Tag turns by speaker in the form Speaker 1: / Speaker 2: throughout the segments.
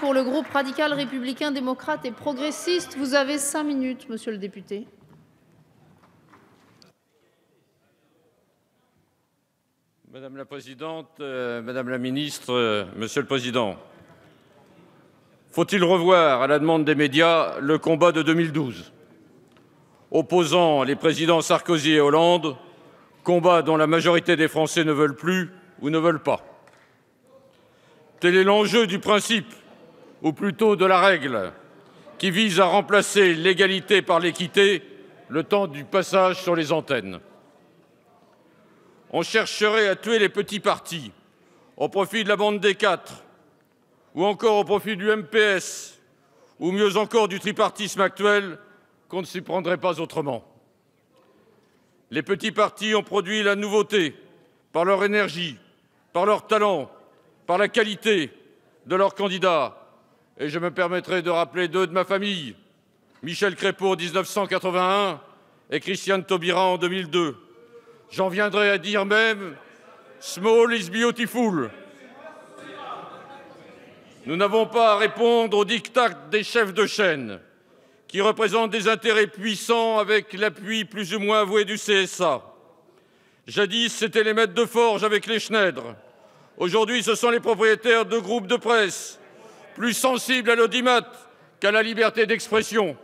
Speaker 1: pour le groupe radical républicain démocrate et progressiste. Vous avez 5 minutes, monsieur le député.
Speaker 2: Madame la présidente, madame la ministre, monsieur le président, faut-il revoir, à la demande des médias, le combat de 2012 opposant les présidents Sarkozy et Hollande, combat dont la majorité des Français ne veulent plus ou ne veulent pas. Tel est l'enjeu du principe, ou plutôt de la règle, qui vise à remplacer l'égalité par l'équité le temps du passage sur les antennes. On chercherait à tuer les petits partis au profit de la bande des quatre, ou encore au profit du MPS, ou mieux encore du tripartisme actuel, qu'on ne s'y prendrait pas autrement. Les petits partis ont produit la nouveauté par leur énergie, par leur talent, par la qualité de leurs candidats. Et je me permettrai de rappeler deux de ma famille, Michel Crépeau en 1981 et Christiane Taubira en 2002. J'en viendrai à dire même « small is beautiful ». Nous n'avons pas à répondre aux diktats des chefs de chaîne qui représentent des intérêts puissants avec l'appui plus ou moins avoué du CSA. Jadis, c'étaient les maîtres de forge avec les Schneider. Aujourd'hui, ce sont les propriétaires de groupes de presse, plus sensibles à l'audimat qu'à la liberté d'expression.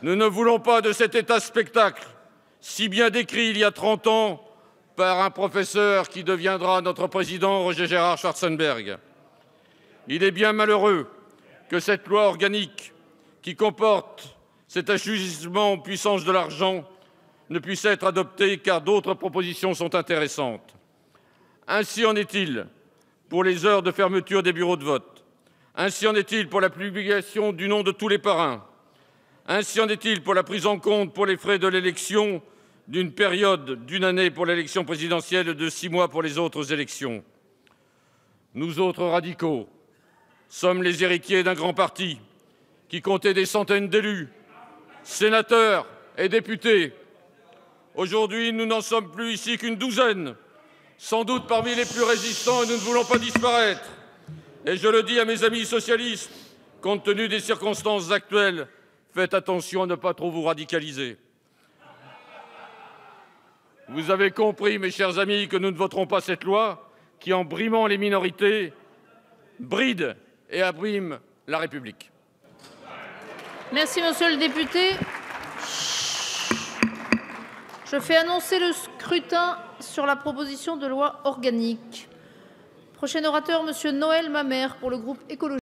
Speaker 2: Nous ne voulons pas de cet état spectacle, si bien décrit il y a 30 ans par un professeur qui deviendra notre président, Roger Gérard Schwarzenberg. Il est bien malheureux que cette loi organique qui comporte cet ajustement aux puissances de l'argent ne puisse être adoptée car d'autres propositions sont intéressantes. Ainsi en est-il pour les heures de fermeture des bureaux de vote. Ainsi en est-il pour la publication du nom de tous les parrains. Ainsi en est-il pour la prise en compte pour les frais de l'élection d'une période d'une année pour l'élection présidentielle et de 6 mois pour les autres élections. Nous autres radicaux sommes les héritiers d'un grand parti qui comptait des centaines d'élus, sénateurs et députés. Aujourd'hui, nous n'en sommes plus ici qu'une douzaine, sans doute parmi les plus résistants, et nous ne voulons pas disparaître. Et je le dis à mes amis socialistes, compte tenu des circonstances actuelles, faites attention à ne pas trop vous radicaliser. Vous avez compris, mes chers amis, que nous ne voterons pas cette loi qui, en brimant les minorités, bride et abîme la République.
Speaker 1: Merci, monsieur le député. Je fais annoncer le scrutin sur la proposition de loi organique. Prochain orateur, monsieur Noël Mamère, pour le groupe écologiste.